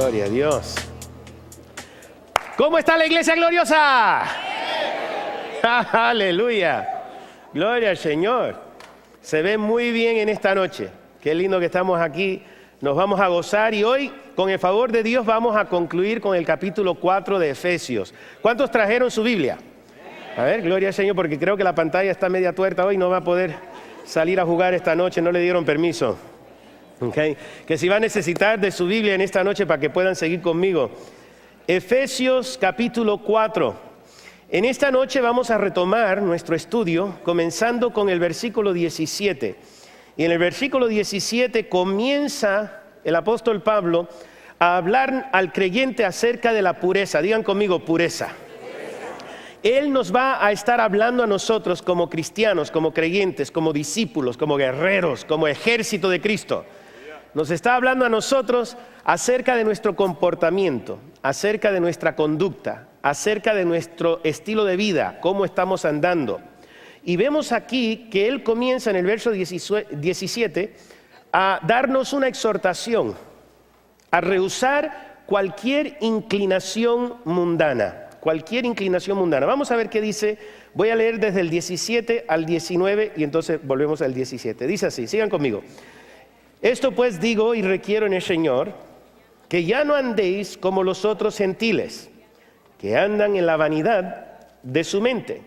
Gloria a Dios. ¿Cómo está la iglesia gloriosa? Aleluya. Gloria al Señor. Se ve muy bien en esta noche. Qué lindo que estamos aquí. Nos vamos a gozar y hoy, con el favor de Dios, vamos a concluir con el capítulo 4 de Efesios. ¿Cuántos trajeron su Biblia? A ver, gloria al Señor, porque creo que la pantalla está media tuerta hoy, no va a poder salir a jugar esta noche, no le dieron permiso. Okay. Que si va a necesitar de su Biblia en esta noche para que puedan seguir conmigo. Efesios capítulo 4. En esta noche vamos a retomar nuestro estudio comenzando con el versículo 17. Y en el versículo 17 comienza el apóstol Pablo a hablar al creyente acerca de la pureza. Digan conmigo, pureza. Él nos va a estar hablando a nosotros como cristianos, como creyentes, como discípulos, como guerreros, como ejército de Cristo. Nos está hablando a nosotros acerca de nuestro comportamiento, acerca de nuestra conducta, acerca de nuestro estilo de vida, cómo estamos andando. Y vemos aquí que él comienza en el verso 17 a darnos una exhortación, a rehusar cualquier inclinación mundana. Cualquier inclinación mundana. Vamos a ver qué dice. Voy a leer desde el 17 al 19 y entonces volvemos al 17. Dice así, sigan conmigo. Esto pues digo y requiero en el Señor, que ya no andéis como los otros gentiles, que andan en la vanidad de su mente,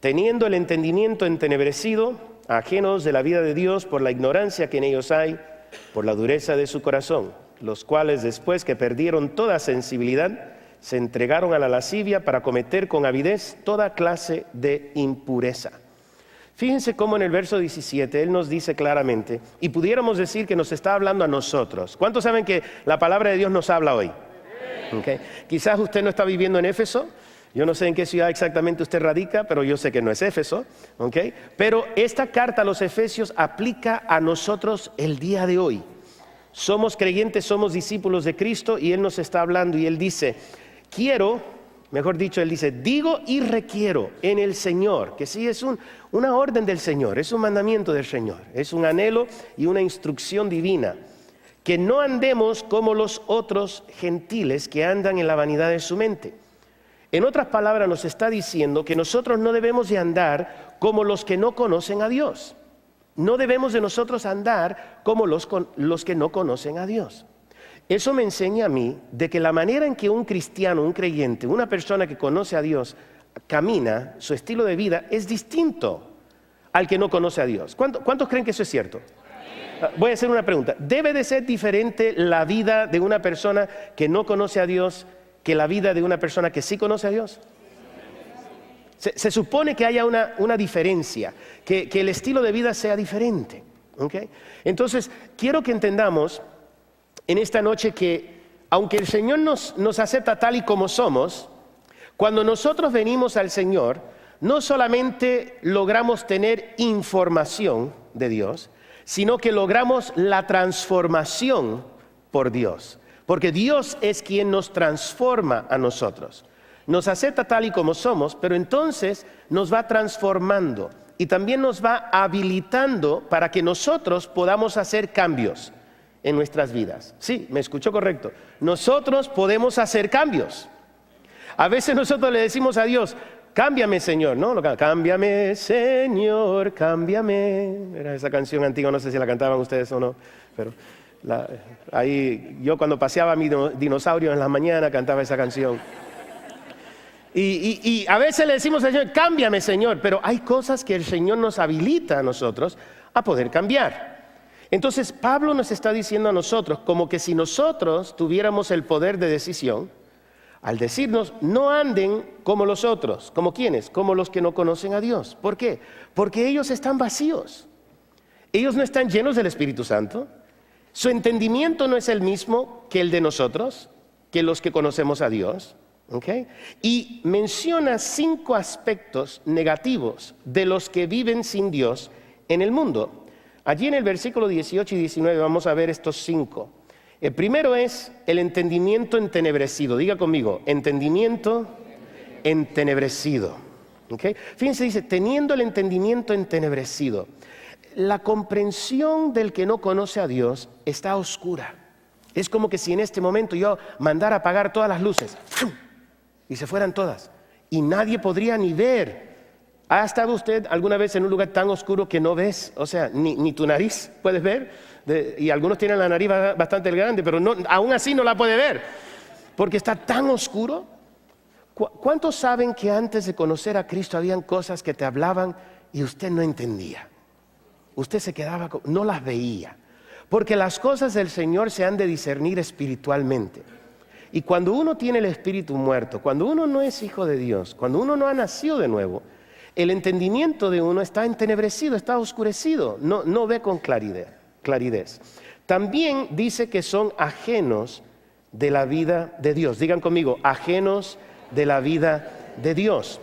teniendo el entendimiento entenebrecido, ajenos de la vida de Dios por la ignorancia que en ellos hay, por la dureza de su corazón, los cuales después que perdieron toda sensibilidad, se entregaron a la lascivia para cometer con avidez toda clase de impureza. Fíjense cómo en el verso 17 él nos dice claramente, y pudiéramos decir que nos está hablando a nosotros. ¿Cuántos saben que la palabra de Dios nos habla hoy? Okay. Quizás usted no está viviendo en Éfeso. Yo no sé en qué ciudad exactamente usted radica, pero yo sé que no es Éfeso. Okay. Pero esta carta a los Efesios aplica a nosotros el día de hoy. Somos creyentes, somos discípulos de Cristo y Él nos está hablando y Él dice, Él dice, digo y requiero en el Señor, que sí es una orden del Señor, es un mandamiento del Señor, es un anhelo y una instrucción divina, que no andemos como los otros gentiles que andan en la vanidad de su mente. En otras palabras nos está diciendo que nosotros no debemos de andar como los que no conocen a Dios. No debemos de nosotros andar como los que no conocen a Dios. Eso me enseña a mí de que la manera en que un cristiano, un creyente, una persona que conoce a Dios camina, su estilo de vida es distinto al que no conoce a Dios. ¿Cuántos creen que eso es cierto? Voy a hacer una pregunta. ¿Debe de ser diferente la vida de una persona que no conoce a Dios que la vida de una persona que sí conoce a Dios? Se supone que haya una diferencia, que el estilo de vida sea diferente. ¿Okay? Entonces, quiero que entendamos en esta noche que aunque el Señor nos acepta tal y como somos, cuando nosotros venimos al Señor, no solamente logramos tener información de Dios, sino que logramos la transformación por Dios. Porque Dios es quien nos transforma a nosotros. Nos acepta tal y como somos, pero entonces nos va transformando y también nos va habilitando para que nosotros podamos hacer cambios en nuestras vidas. Sí, me escuchó correcto. Nosotros podemos hacer cambios. A veces nosotros le decimos a Dios, cámbiame Señor, ¿no? Cámbiame Señor, cámbiame. Era esa canción antigua, no sé si la cantaban ustedes o no, pero ahí yo cuando paseaba a mi dinosaurio en la mañana cantaba esa canción. Y a veces le decimos al Señor, cámbiame Señor, pero hay cosas que el Señor nos habilita a nosotros a poder cambiar. Entonces Pablo nos está diciendo a nosotros como que si nosotros tuviéramos el poder de decisión, al decirnos no anden como los otros. ¿Como quiénes? Como los que no conocen a Dios. ¿Por qué? Porque ellos están vacíos. Ellos no están llenos del Espíritu Santo. Su entendimiento no es el mismo que el de nosotros, que los que conocemos a Dios. ¿Okay? Y menciona 5 aspectos negativos de los que viven sin Dios en el mundo. Allí en el versículo 18 y 19 vamos a ver estos 5. El primero es el entendimiento entenebrecido. Diga conmigo, entendimiento entenebrecido. ¿Okay? Fíjense, dice, teniendo el entendimiento entenebrecido. La comprensión del que no conoce a Dios está oscura. Es como que si en este momento yo mandara apagar todas las luces y se fueran todas y nadie podría ni ver. ¿Ha estado usted alguna vez en un lugar tan oscuro que no ves? O sea, ni tu nariz puedes ver. Y algunos tienen la nariz bastante grande, pero no, aún así no la puede ver, porque está tan oscuro. ¿Cuántos saben que antes de conocer a Cristo habían cosas que te hablaban y usted no entendía? Usted se quedaba, no las veía. Porque las cosas del Señor se han de discernir espiritualmente. Y cuando uno tiene el espíritu muerto, cuando uno no es hijo de Dios, cuando uno no ha nacido de nuevo, el entendimiento de uno está entenebrecido, está oscurecido, no ve con claridad. También dice que son ajenos de la vida de Dios. Digan conmigo, ajenos de la vida de Dios.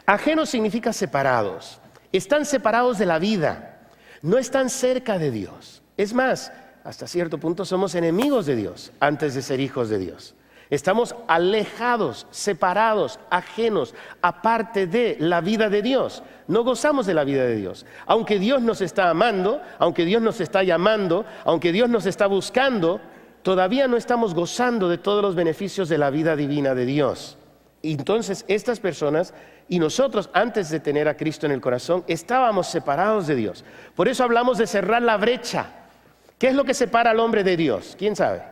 Ajenos significa separados. Están separados de la vida. No están cerca de Dios. Es más, hasta cierto punto somos enemigos de Dios antes de ser hijos de Dios. Estamos alejados, separados, ajenos, aparte de la vida de Dios. No gozamos de la vida de Dios. Aunque Dios nos está amando, aunque Dios nos está llamando, aunque Dios nos está buscando, todavía no estamos gozando de todos los beneficios de la vida divina de Dios. Y entonces estas personas y nosotros, antes de tener a Cristo en el corazón, estábamos separados de Dios. Por eso hablamos de cerrar la brecha. ¿Qué es lo que separa al hombre de Dios? ¿Quién sabe?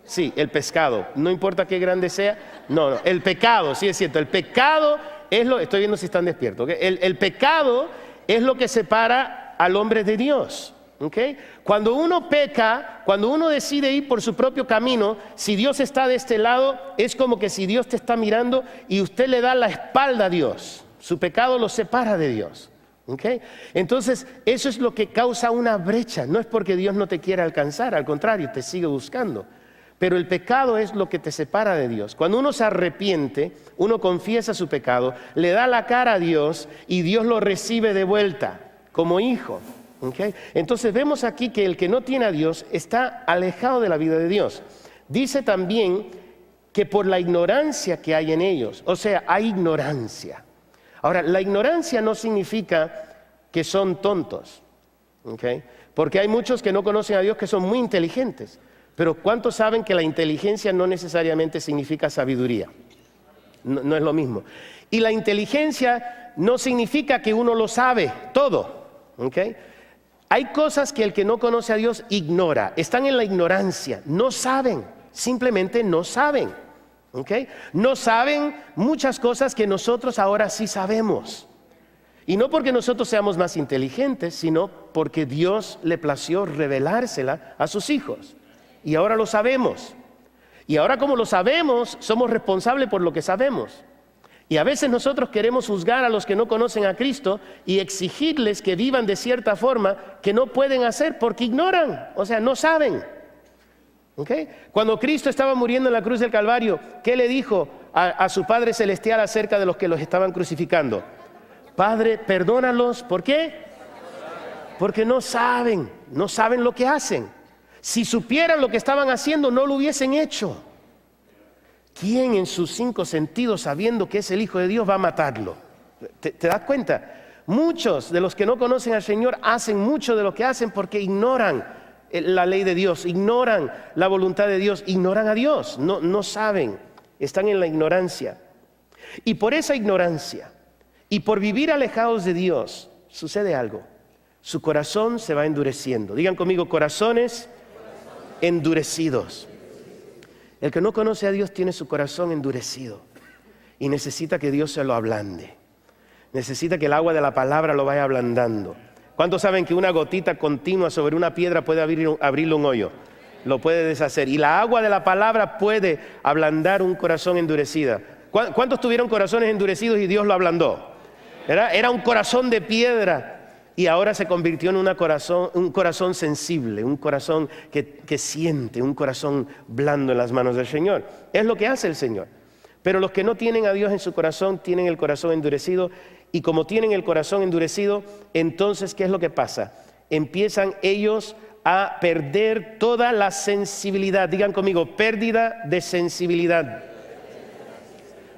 Sí, el pecado. No importa qué grande sea. No, el pecado, sí es cierto. El pecado es lo... Estoy viendo si están despiertos. ¿Okay? El pecado es lo que separa al hombre de Dios. ¿Okay? Cuando uno peca, cuando uno decide ir por su propio camino, si Dios está de este lado, es como que si Dios te está mirando y usted le da la espalda a Dios. Su pecado lo separa de Dios. ¿Okay? Entonces, eso es lo que causa una brecha. No es porque Dios no te quiera alcanzar, al contrario, te sigue buscando. Pero el pecado es lo que te separa de Dios. Cuando uno se arrepiente, uno confiesa su pecado, le da la cara a Dios y Dios lo recibe de vuelta como hijo. ¿Okay? Entonces vemos aquí que el que no tiene a Dios está alejado de la vida de Dios. Dice también que por la ignorancia que hay en ellos, o sea, hay ignorancia. Ahora, la ignorancia no significa que son tontos, ¿okay? Porque hay muchos que no conocen a Dios que son muy inteligentes. Pero ¿cuántos saben que la inteligencia no necesariamente significa sabiduría? No es lo mismo. Y la inteligencia no significa que uno lo sabe todo. ¿Okay? Hay cosas que el que no conoce a Dios ignora. Están en la ignorancia. No saben. Simplemente no saben. ¿Okay? No saben muchas cosas que nosotros ahora sí sabemos. Y no porque nosotros seamos más inteligentes, sino porque Dios le plació revelársela a sus hijos. Y ahora lo sabemos. Y ahora como lo sabemos, somos responsables por lo que sabemos. Y a veces nosotros queremos juzgar a los que no conocen a Cristo y exigirles que vivan de cierta forma que no pueden hacer porque ignoran, o sea, no saben. ¿Okay? Cuando Cristo estaba muriendo en la cruz del Calvario, ¿qué le dijo a su Padre Celestial acerca de los que los estaban crucificando? Padre, perdónalos. ¿Por qué? Porque no saben lo que hacen. Si supieran lo que estaban haciendo, no lo hubiesen hecho. ¿Quién en sus 5 sentidos, sabiendo que es el Hijo de Dios, va a matarlo? ¿Te das cuenta? Muchos de los que no conocen al Señor hacen mucho de lo que hacen porque ignoran la ley de Dios, ignoran la voluntad de Dios, ignoran a Dios, no saben, están en la ignorancia. Y por esa ignorancia y por vivir alejados de Dios, sucede algo. Su corazón se va endureciendo. Digan conmigo, corazones endurecidos. El que no conoce a Dios tiene su corazón endurecido y necesita que Dios se lo ablande. Necesita que el agua de la palabra lo vaya ablandando. ¿Cuántos saben que una gotita continua sobre una piedra puede abrirle un hoyo? Lo puede deshacer. Y la agua de la palabra puede ablandar un corazón endurecido. ¿Cuántos tuvieron corazones endurecidos y Dios lo ablandó? Era un corazón de piedra. Y ahora se convirtió en un corazón sensible, un corazón que siente, un corazón blando en las manos del Señor. Es lo que hace el Señor. Pero los que no tienen a Dios en su corazón tienen el corazón endurecido. Y como tienen el corazón endurecido, entonces, ¿qué es lo que pasa? Empiezan ellos a perder toda la sensibilidad. Digan conmigo, pérdida de sensibilidad.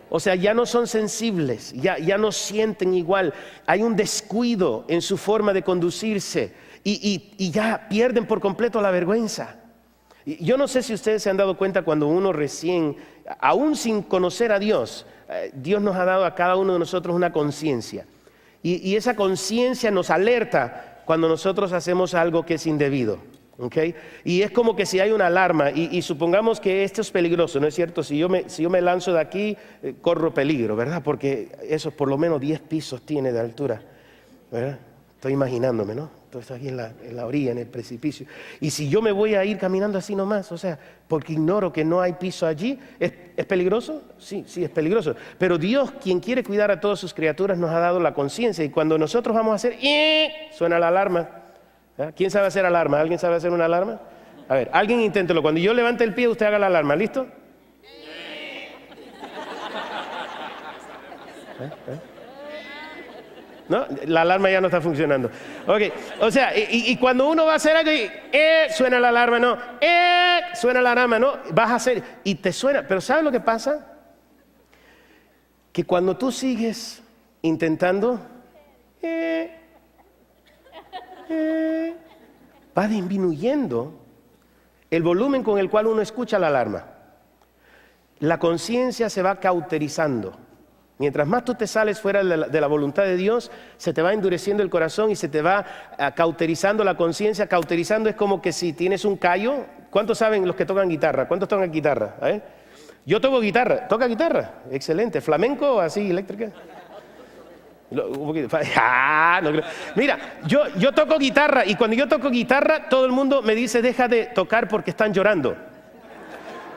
O sea, ya no son sensibles, ya no sienten igual. Hay un descuido en su forma de conducirse y ya pierden por completo la vergüenza. Y yo no sé si ustedes se han dado cuenta cuando uno recién, aún sin conocer a Dios, Dios nos ha dado a cada uno de nosotros una conciencia. Y esa conciencia nos alerta cuando nosotros hacemos algo que es indebido. ¿Okay? Y es como que si hay una alarma y supongamos que esto es peligroso, ¿no es cierto? Si yo me lanzo de aquí, corro peligro, ¿verdad? Porque eso por lo menos 10 pisos tiene de altura, ¿verdad? Estoy imaginándome, ¿no? Estoy aquí en la orilla, en el precipicio. Y si yo me voy a ir caminando así nomás, o sea, porque ignoro que no hay piso allí, ¿es peligroso? Sí, es peligroso. Pero Dios, quien quiere cuidar a todas sus criaturas, nos ha dado la conciencia. Y cuando nosotros vamos a hacer, suena la alarma. ¿Quién sabe hacer alarma? ¿Alguien sabe hacer una alarma? A ver, alguien inténtelo. Cuando yo levante el pie, usted haga la alarma. ¿Listo? ¿No? La alarma ya no está funcionando. Ok, o sea, y cuando uno va a hacer algo y suena la alarma, no, suena la alarma, no, vas a hacer, y te suena, pero ¿sabes lo que pasa? Que cuando tú sigues intentando, va disminuyendo el volumen con el cual uno escucha la alarma. La conciencia se va cauterizando. Mientras más tú te sales fuera de la voluntad de Dios, se te va endureciendo el corazón y se te va cauterizando la conciencia. Cauterizando es como que si tienes un callo. ¿Cuántos saben los que tocan guitarra? ¿Cuántos tocan guitarra? Yo toco guitarra. ¿Toca guitarra? Excelente. ¿Flamenco o así, eléctrica? No creo. Mira, yo toco guitarra y cuando yo toco guitarra todo el mundo me dice deja de tocar porque están llorando.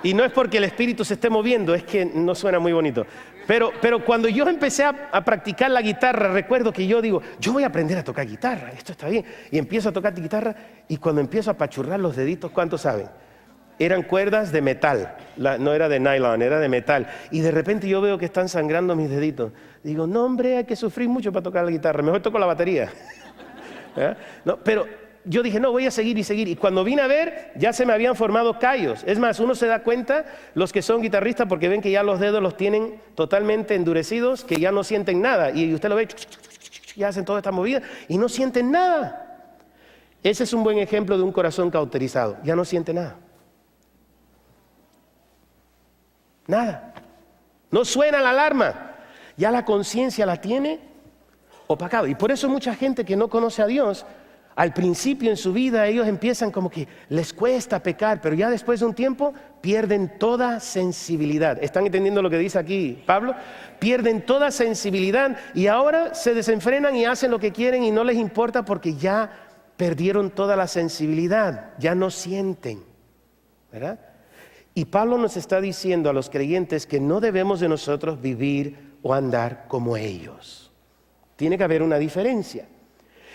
Y no es porque el espíritu se esté moviendo, es que no suena muy bonito. Pero cuando yo empecé a practicar la guitarra, recuerdo que yo digo, yo voy a aprender a tocar guitarra, esto está bien. Y empiezo a tocar guitarra y cuando empiezo a apachurrar los deditos, ¿cuántos saben? Eran cuerdas de metal, no era de nylon, era de metal. Y de repente yo veo que están sangrando mis deditos. Digo, no hombre, hay que sufrir mucho para tocar la guitarra, mejor toco la batería. No, pero yo dije, no, voy a seguir y seguir. Y cuando vine a ver, ya se me habían formado callos. Es más, uno se da cuenta, los que son guitarristas, porque ven que ya los dedos los tienen totalmente endurecidos, que ya no sienten nada. Y usted lo ve, ya hacen toda esta movida y no sienten nada. Ese es un buen ejemplo de un corazón cauterizado. Ya no siente nada. Nada. No suena la alarma. Ya la conciencia la tiene opacado. Y por eso mucha gente que no conoce a Dios, al principio en su vida ellos empiezan como que les cuesta pecar, pero ya después de un tiempo pierden toda sensibilidad. ¿Están entendiendo lo que dice aquí Pablo? Pierden toda sensibilidad y ahora se desenfrenan y hacen lo que quieren y no les importa porque ya perdieron toda la sensibilidad, ya no sienten, ¿verdad? Y Pablo nos está diciendo a los creyentes que no debemos de nosotros vivir o andar como ellos. Tiene que haber una diferencia.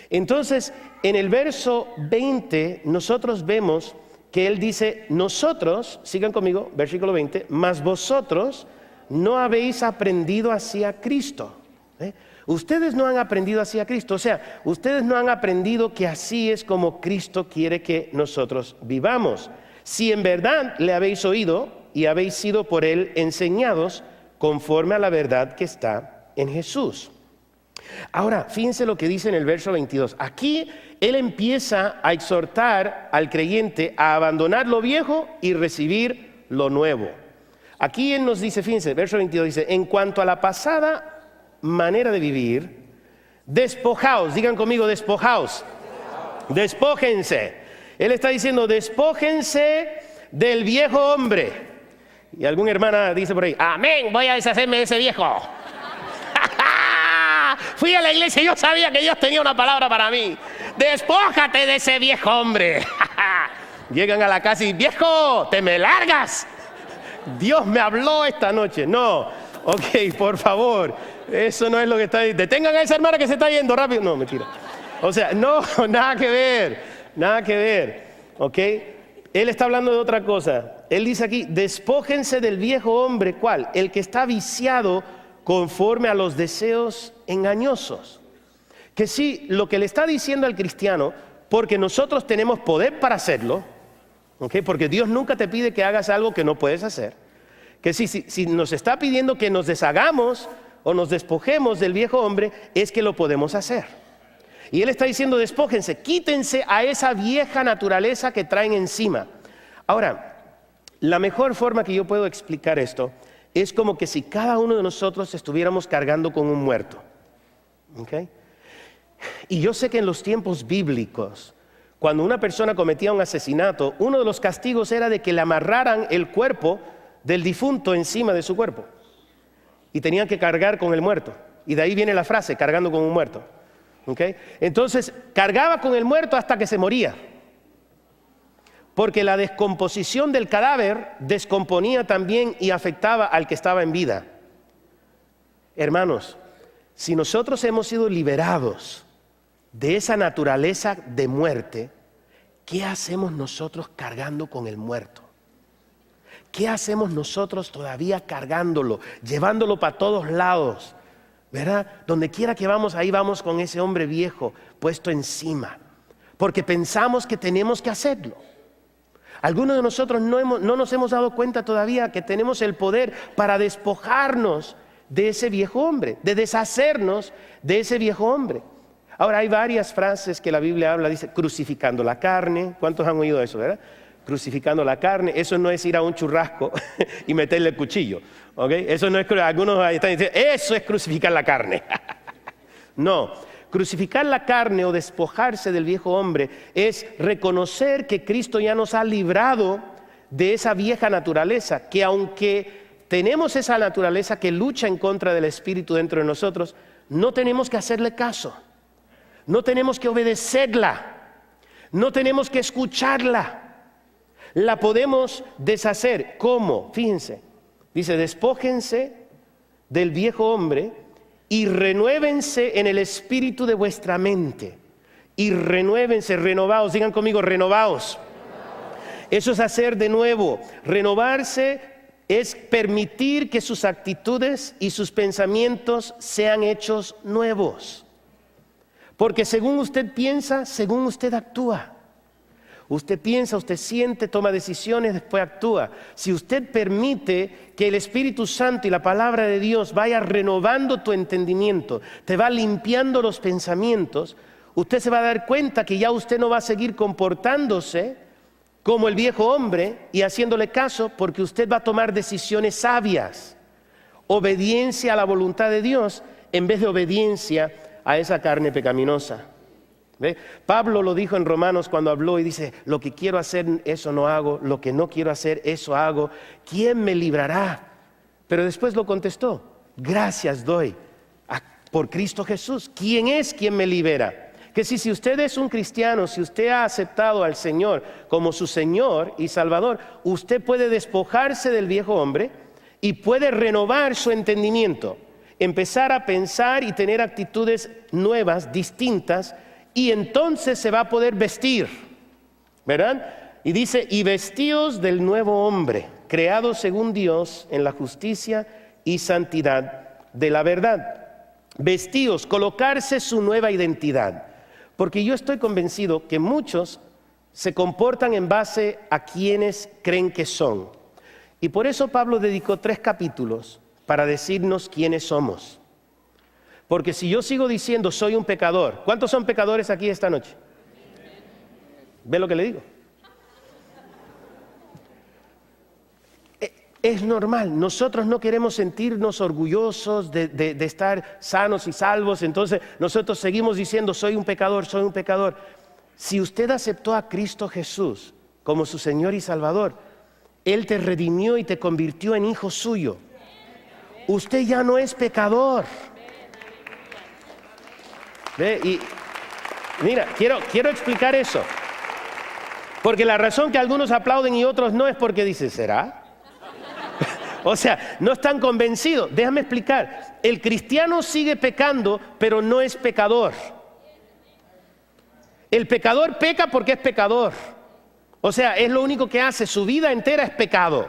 Entonces, en el verso 20, nosotros vemos que él dice, nosotros, sigan conmigo, versículo 20, mas vosotros no habéis aprendido así a Cristo. Ustedes no han aprendido así a Cristo, o sea, ustedes no han aprendido que así es como Cristo quiere que nosotros vivamos. Si en verdad le habéis oído y habéis sido por él enseñados conforme a la verdad que está en Jesús. Ahora, fíjense lo que dice en el verso 22. Aquí él empieza a exhortar al creyente a abandonar lo viejo y recibir lo nuevo. Aquí él nos dice, fíjense, el verso 22 dice, en cuanto a la pasada manera de vivir, despojaos, digan conmigo, despojaos, despójense. Él está diciendo, despójense del viejo hombre. Y alguna hermana dice por ahí, amén, voy a deshacerme de ese viejo. Fui a la iglesia y yo sabía que Dios tenía una palabra para mí. Despójate de ese viejo hombre. Llegan a la casa y, viejo, te me largas. Dios me habló esta noche. No, ok, por favor, eso no es lo que está diciendo. Detengan a esa hermana que se está yendo rápido. No, mentira. O sea, no, nada que ver, ¿ok? Él está hablando de otra cosa. Él dice aquí, despójense del viejo hombre, ¿cuál? El que está viciado conforme a los deseos engañosos. Que sí, lo que le está diciendo al cristiano, porque nosotros tenemos poder para hacerlo, ¿ok? Porque Dios nunca te pide que hagas algo que no puedes hacer. Que sí, si nos está pidiendo que nos deshagamos o nos despojemos del viejo hombre, es que lo podemos hacer. Y él está diciendo, despójense, quítense a esa vieja naturaleza que traen encima. Ahora, la mejor forma que yo puedo explicar esto es como que si cada uno de nosotros estuviéramos cargando con un muerto. ¿Okay? Y yo sé que en los tiempos bíblicos, cuando una persona cometía un asesinato, uno de los castigos era de que le amarraran el cuerpo del difunto encima de su cuerpo. Y tenían que cargar con el muerto. Y de ahí viene la frase, cargando con un muerto. ¿Okay? Entonces, cargaba con el muerto hasta que se moría. Porque la descomposición del cadáver descomponía también y afectaba al que estaba en vida. Hermanos, si nosotros hemos sido liberados de esa naturaleza de muerte, ¿qué hacemos nosotros cargando con el muerto? ¿Qué hacemos nosotros todavía cargándolo, llevándolo para todos lados? ¿Verdad? Donde quiera que vamos, ahí vamos con ese hombre viejo puesto encima, porque pensamos que tenemos que hacerlo. Algunos de nosotros no nos hemos dado cuenta todavía que tenemos el poder para despojarnos de ese viejo hombre, de deshacernos de ese viejo hombre. Ahora, hay varias frases que la Biblia habla, dice crucificando la carne. ¿Cuántos han oído eso, verdad? Crucificando la carne. Eso no es ir a un churrasco y meterle el cuchillo, ¿okay? Eso no es, algunos están diciendo, eso es crucificar la carne. No, crucificar la carne o despojarse del viejo hombre es reconocer que Cristo ya nos ha librado de esa vieja naturaleza, que aunque tenemos esa naturaleza que lucha en contra del Espíritu dentro de nosotros, no tenemos que hacerle caso. No tenemos que obedecerla, no tenemos que escucharla, la podemos deshacer. ¿Cómo? Fíjense, dice, despójense del viejo hombre y renuévense en el espíritu de vuestra mente. Y renuévense, renovaos, digan conmigo, renovaos. Eso es hacer de nuevo. Renovarse es permitir que sus actitudes y sus pensamientos sean hechos nuevos. Porque según usted piensa, según usted actúa. Usted piensa, usted siente, toma decisiones, después actúa. Si usted permite que el Espíritu Santo y la palabra de Dios vaya renovando tu entendimiento, te va limpiando los pensamientos, usted se va a dar cuenta que ya usted no va a seguir comportándose como el viejo hombre y haciéndole caso, porque usted va a tomar decisiones sabias. Obediencia a la voluntad de Dios en vez de obediencia a esa carne pecaminosa. ¿Ve? Pablo lo dijo en Romanos cuando habló y dice, lo que quiero hacer, eso no hago, lo que no quiero hacer, eso hago. ¿Quién me librará? Pero después lo contestó, gracias doy por Cristo Jesús. ¿Quién es quien me libera? Que si usted es un cristiano, si usted ha aceptado al Señor como su Señor y Salvador, usted puede despojarse del viejo hombre y puede renovar su entendimiento. Empezar a pensar y tener actitudes nuevas, distintas, y entonces se va a poder vestir, ¿verdad? Y dice, y vestíos del nuevo hombre, creado según Dios en la justicia y santidad de la verdad. Vestíos, colocarse su nueva identidad. Porque yo estoy convencido que muchos se comportan en base a quienes creen que son. Y por eso Pablo dedicó 3 capítulos para decirnos quiénes somos. Porque si yo sigo diciendo soy un pecador, ¿cuántos son pecadores aquí esta noche? ¿Ve lo que le digo? Es normal, nosotros no queremos sentirnos orgullosos de estar sanos y salvos, entonces nosotros seguimos diciendo soy un pecador, soy un pecador. Si usted aceptó a Cristo Jesús como su Señor y Salvador, Él te redimió y te convirtió en hijo suyo. Usted ya no es pecador. ¿Ve? Y mira, quiero explicar eso. Porque la razón que algunos aplauden y otros no es porque dicen, ¿será? O sea, no están convencidos. Déjame explicar. El cristiano sigue pecando, pero no es pecador. El pecador peca porque es pecador. O sea, es lo único que hace. Su vida entera es pecado.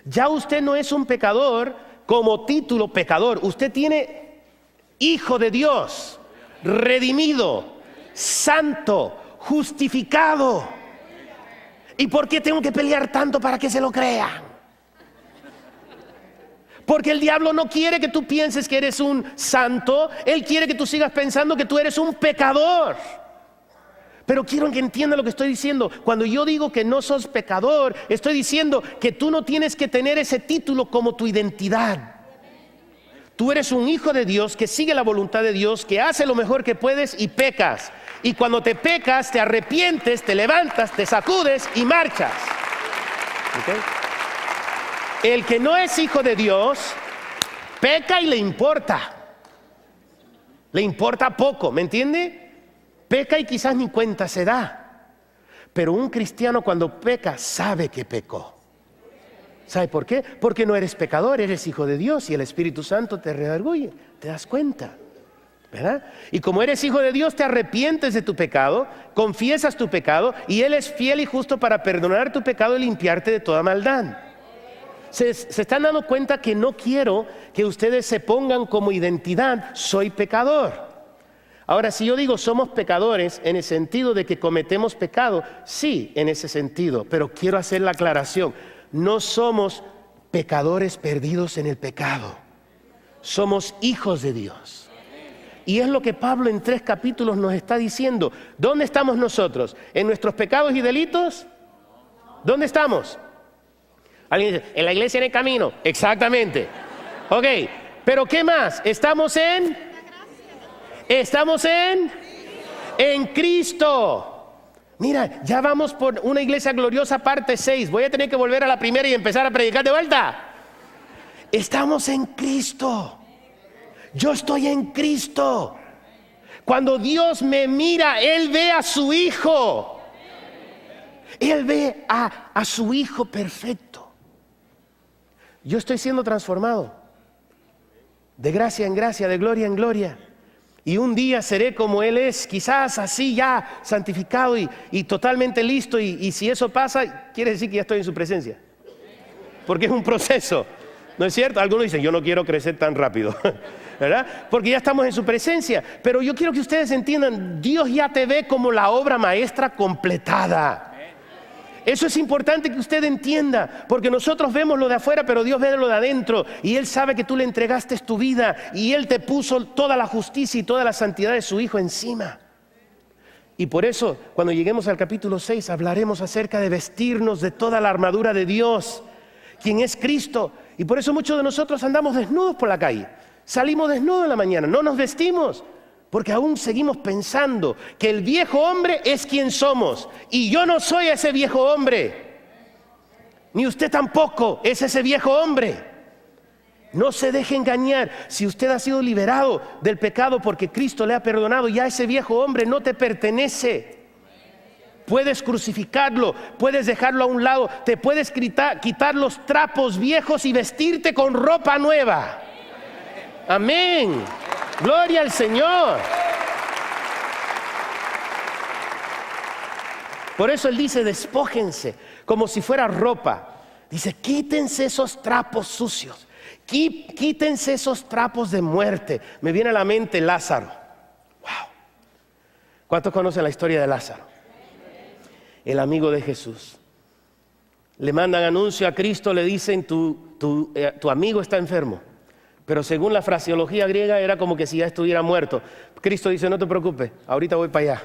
Ya usted no es un pecador como título pecador. Usted tiene hijo de Dios, redimido, santo, justificado. ¿Y por qué tengo que pelear tanto para que se lo crean? Porque el diablo no quiere que tú pienses que eres un santo. Él quiere que tú sigas pensando que tú eres un pecador. Pero quiero que entiendan lo que estoy diciendo. Cuando yo digo que no sos pecador, estoy diciendo que tú no tienes que tener ese título como tu identidad. Tú eres un hijo de Dios que sigue la voluntad de Dios, que hace lo mejor que puedes y pecas. Y cuando te pecas, te arrepientes, te levantas, te sacudes y marchas. ¿Okay? El que no es hijo de Dios, peca y le importa. Le importa poco, ¿me entiende? Peca y quizás ni cuenta se da. Pero un cristiano cuando peca sabe que pecó. ¿Sabe por qué? Porque no eres pecador, eres hijo de Dios y el Espíritu Santo te redarguye, te das cuenta, ¿verdad? Y como eres hijo de Dios te arrepientes de tu pecado, confiesas tu pecado y Él es fiel y justo para perdonar tu pecado y limpiarte de toda maldad. Se están dando cuenta que no quiero que ustedes se pongan como identidad, soy pecador. Ahora, si yo digo somos pecadores en el sentido de que cometemos pecado, sí, en ese sentido, pero quiero hacer la aclaración. No somos pecadores perdidos en el pecado. Somos hijos de Dios. Y es lo que Pablo en 3 capítulos nos está diciendo. ¿Dónde estamos nosotros? ¿En nuestros pecados y delitos? ¿Dónde estamos? Alguien dice, en la iglesia en el camino. Exactamente. Ok, pero ¿qué más? ¿Estamos en Cristo? Mira, ya vamos por una iglesia gloriosa parte 6. Voy a tener que volver a la primera y empezar a predicar de vuelta. Estamos en Cristo. Yo estoy en Cristo. Cuando Dios me mira, Él ve a su Hijo. Él ve a su Hijo perfecto. Yo estoy siendo transformado. De gracia en gracia, de gloria en gloria. Y un día seré como Él es, quizás así ya santificado y totalmente listo. Y si eso pasa, quiere decir que ya estoy en su presencia. Porque es un proceso, ¿no es cierto? Algunos dicen, yo no quiero crecer tan rápido, ¿verdad? Porque ya estamos en su presencia. Pero yo quiero que ustedes entiendan, Dios ya te ve como la obra maestra completada. Eso es importante que usted entienda, porque nosotros vemos lo de afuera, pero Dios ve lo de adentro. Y Él sabe que tú le entregaste tu vida y Él te puso toda la justicia y toda la santidad de su Hijo encima. Y por eso, cuando lleguemos al capítulo 6, hablaremos acerca de vestirnos de toda la armadura de Dios, quien es Cristo. Y por eso muchos de nosotros andamos desnudos por la calle. Salimos desnudos en la mañana, no nos vestimos. Porque aún seguimos pensando que el viejo hombre es quien somos. Y yo no soy ese viejo hombre. Ni usted tampoco es ese viejo hombre. No se deje engañar. Si usted ha sido liberado del pecado porque Cristo le ha perdonado, ya ese viejo hombre no te pertenece. Puedes crucificarlo, puedes dejarlo a un lado, te puedes quitar los trapos viejos y vestirte con ropa nueva. Amén. Gloria al Señor. Por eso Él dice, despójense, como si fuera ropa. Dice, quítense esos trapos sucios. Quítense esos trapos de muerte. Me viene a la mente Lázaro. Wow. ¿Cuántos conocen la historia de Lázaro? El amigo de Jesús. Le mandan anuncio a Cristo, le dicen, tu amigo está enfermo. Pero según la fraseología griega era como que si ya estuviera muerto. Cristo dice, no te preocupes, ahorita voy para allá.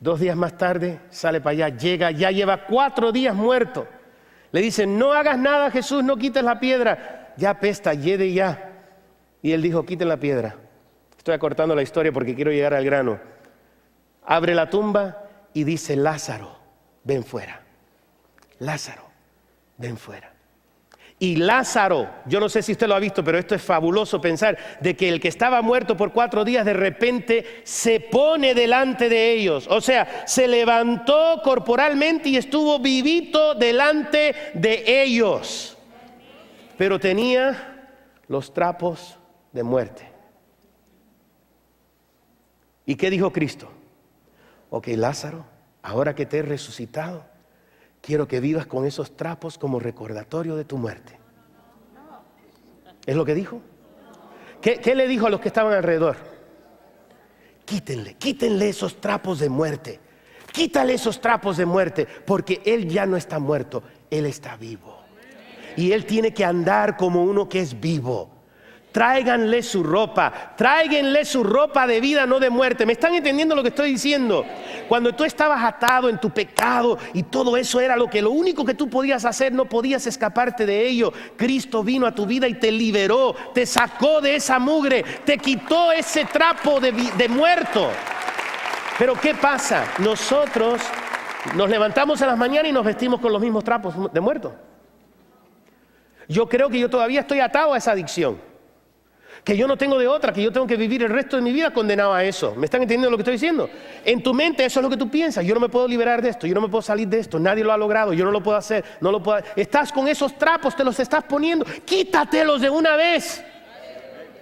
2 días más tarde sale para allá, llega, ya lleva 4 días muerto. Le dicen, no hagas nada Jesús, no quites la piedra. Ya apesta, hiede ya. Y él dijo, quiten la piedra. Estoy acortando la historia porque quiero llegar al grano. Abre la tumba y dice, Lázaro, ven fuera. Lázaro, ven fuera. Y Lázaro, yo no sé si usted lo ha visto, pero esto es fabuloso pensar, de que el que estaba muerto por 4 días de repente se pone delante de ellos. O sea, se levantó corporalmente y estuvo vivito delante de ellos. Pero tenía los trapos de muerte. ¿Y qué dijo Cristo? Ok, Lázaro, ahora que te he resucitado, quiero que vivas con esos trapos como recordatorio de tu muerte. ¿Es lo que dijo? ¿Qué le dijo a los que estaban alrededor? Quítenle esos trapos de muerte. Quítale esos trapos de muerte, porque Él ya no está muerto, Él está vivo. Y Él tiene que andar como uno que es vivo. tráiganle su ropa de vida, no de muerte. ¿Me están entendiendo lo que estoy diciendo? Cuando tú estabas atado en tu pecado y todo eso era lo único que tú podías hacer, no podías escaparte de ello. Cristo vino a tu vida y te liberó, te sacó de esa mugre, te quitó ese trapo de muerto. Pero ¿qué pasa? Nosotros nos levantamos en las mañanas y nos vestimos con los mismos trapos de muerto. Yo creo que yo todavía estoy atado a esa adicción, que yo no tengo de otra, que yo tengo que vivir el resto de mi vida condenado a eso. ¿Me están entendiendo lo que estoy diciendo? En tu mente eso es lo que tú piensas. Yo no me puedo liberar de esto, yo no me puedo salir de esto, nadie lo ha logrado, yo no lo puedo hacer, no lo puedo. Estás con esos trapos, te los estás poniendo, quítatelos de una vez.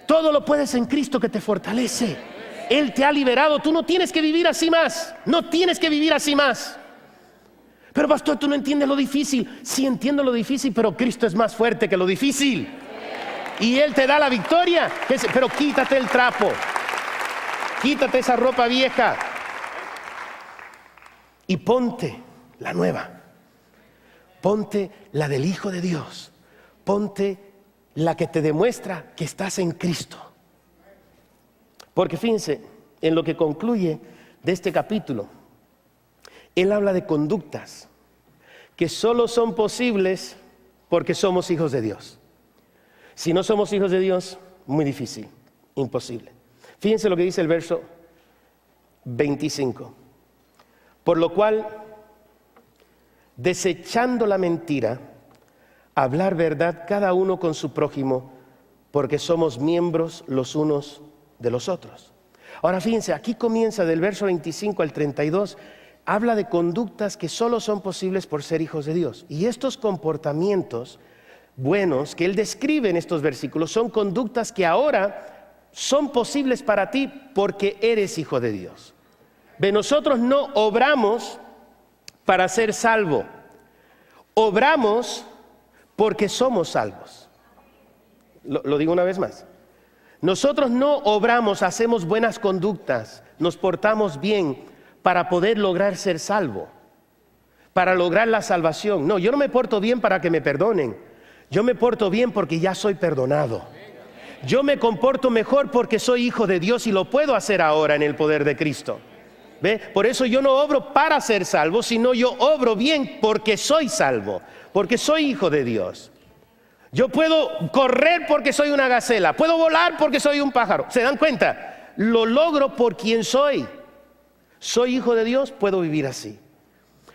Todo lo puedes en Cristo que te fortalece. Él te ha liberado, tú no tienes que vivir así más, no tienes que vivir así más. Pero pastor, tú no entiendes lo difícil. Sí entiendo lo difícil, pero Cristo es más fuerte que lo difícil. Y Él te da la victoria. Pero quítate el trapo. Quítate esa ropa vieja. Y ponte la nueva. Ponte la del Hijo de Dios. Ponte la que te demuestra que estás en Cristo. Porque fíjense, en lo que concluye de este capítulo, Él habla de conductas que solo son posibles porque somos hijos de Dios. Si no somos hijos de Dios, muy difícil, imposible. Fíjense lo que dice el verso 25. Por lo cual, desechando la mentira, hablar verdad cada uno con su prójimo, porque somos miembros los unos de los otros. Ahora fíjense, aquí comienza del verso 25 al 32, habla de conductas que solo son posibles por ser hijos de Dios. Y estos comportamientos buenos que Él describe en estos versículos son conductas que ahora son posibles para ti porque eres hijo de Dios. Nosotros no obramos para ser salvo, obramos porque somos salvos. Lo digo una vez más. Nosotros no obramos, hacemos buenas conductas, nos portamos bien para poder lograr ser salvo, para lograr la salvación. No, yo no me porto bien para que me perdonen. Yo me porto bien porque ya soy perdonado. Yo me comporto mejor porque soy hijo de Dios y lo puedo hacer ahora en el poder de Cristo. ¿Ve? Por eso yo no obro para ser salvo, sino yo obro bien porque soy salvo, porque soy hijo de Dios. Yo puedo correr porque soy una gacela, puedo volar porque soy un pájaro. ¿Se dan cuenta? Lo logro por quien soy. Soy hijo de Dios, puedo vivir así.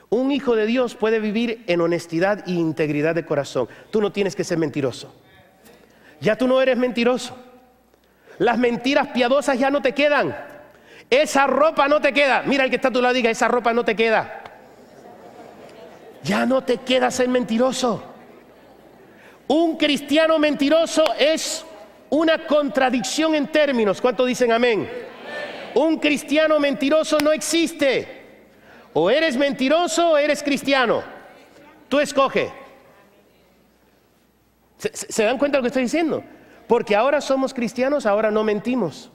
Un hijo de Dios puede vivir en honestidad e integridad de corazón. Tú no tienes que ser mentiroso. Ya tú no eres mentiroso. Las mentiras piadosas ya no te quedan. Esa ropa no te queda. Mira el que está a tu lado, diga, esa ropa no te queda. Ya no te queda ser mentiroso. Un cristiano mentiroso es una contradicción en términos. ¿Cuántos dicen amén? Un cristiano mentiroso no existe. O eres mentiroso o eres cristiano. Tú escoge. ¿Se dan cuenta de lo que estoy diciendo? Porque ahora somos cristianos, ahora no mentimos.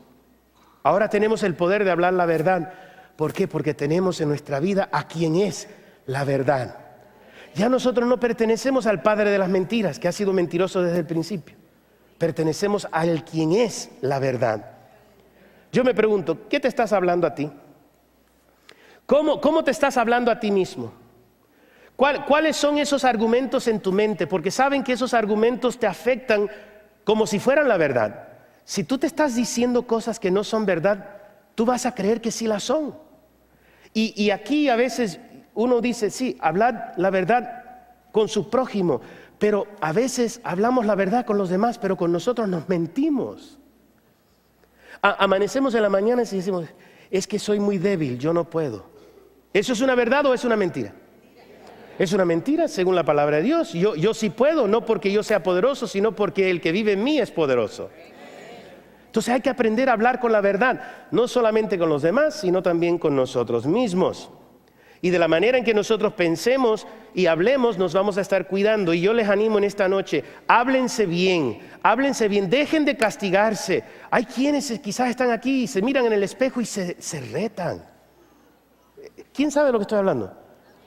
Ahora tenemos el poder de hablar la verdad. ¿Por qué? Porque tenemos en nuestra vida a quien es la verdad. Ya nosotros no pertenecemos al padre de las mentiras, que ha sido mentiroso desde el principio. Pertenecemos al quien es la verdad. Yo me pregunto, ¿qué te estás hablando a ti? ¿Cómo te estás hablando a ti mismo? ¿Cuáles son esos argumentos en tu mente? Porque saben que esos argumentos te afectan como si fueran la verdad. Si tú te estás diciendo cosas que no son verdad, tú vas a creer que sí las son. Y aquí a veces uno dice, sí, hablad la verdad con su prójimo, pero a veces hablamos la verdad con los demás, pero con nosotros nos mentimos. Amanecemos en la mañana y decimos, es que soy muy débil, yo no puedo. ¿Eso es una verdad o es una mentira? Es una mentira según la palabra de Dios. Yo sí puedo, no porque yo sea poderoso, sino porque el que vive en mí es poderoso. Entonces hay que aprender a hablar con la verdad, no solamente con los demás, sino también con nosotros mismos. Y de la manera en que nosotros pensemos y hablemos, nos vamos a estar cuidando. Y yo les animo en esta noche, háblense bien, dejen de castigarse. Hay quienes quizás están aquí y se miran en el espejo y se retan. ¿Quién sabe de lo que estoy hablando?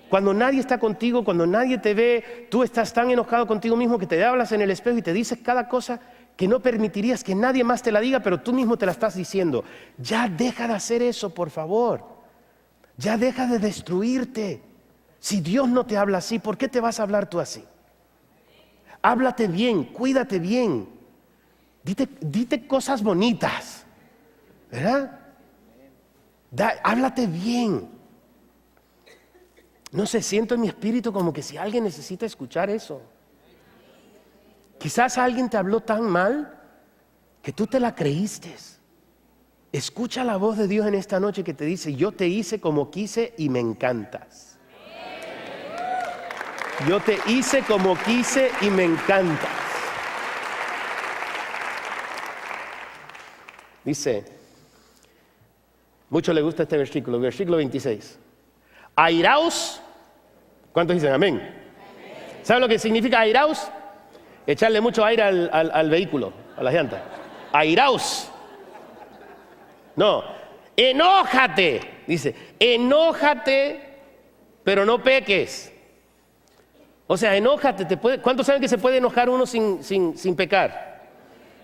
Cuando nadie está contigo, cuando nadie te ve, tú estás tan enojado contigo mismo que te hablas en el espejo y te dices cada cosa que no permitirías que nadie más te la diga, pero tú mismo te la estás diciendo. Ya deja de hacer eso, por favor. Ya deja de destruirte. Si Dios no te habla así, ¿por qué te vas a hablar tú así? Háblate bien, cuídate bien. Dite cosas bonitas, ¿verdad? Háblate bien. No sé, siento en mi espíritu como que si alguien necesita escuchar eso. Quizás alguien te habló tan mal que tú te la creíste. Escucha la voz de Dios en esta noche que te dice: yo te hice como quise y me encantas. Yo te hice como quise y me encantas. Dice, mucho le gusta este versículo 26. Airaos, ¿cuántos dicen amén? ¿Saben lo que significa airaos? Echarle mucho aire al vehículo, a las llantas. Airaos. No, enójate. Dice, enójate, pero no peques. O sea, enójate. ¿Cuántos saben que se puede enojar uno sin pecar?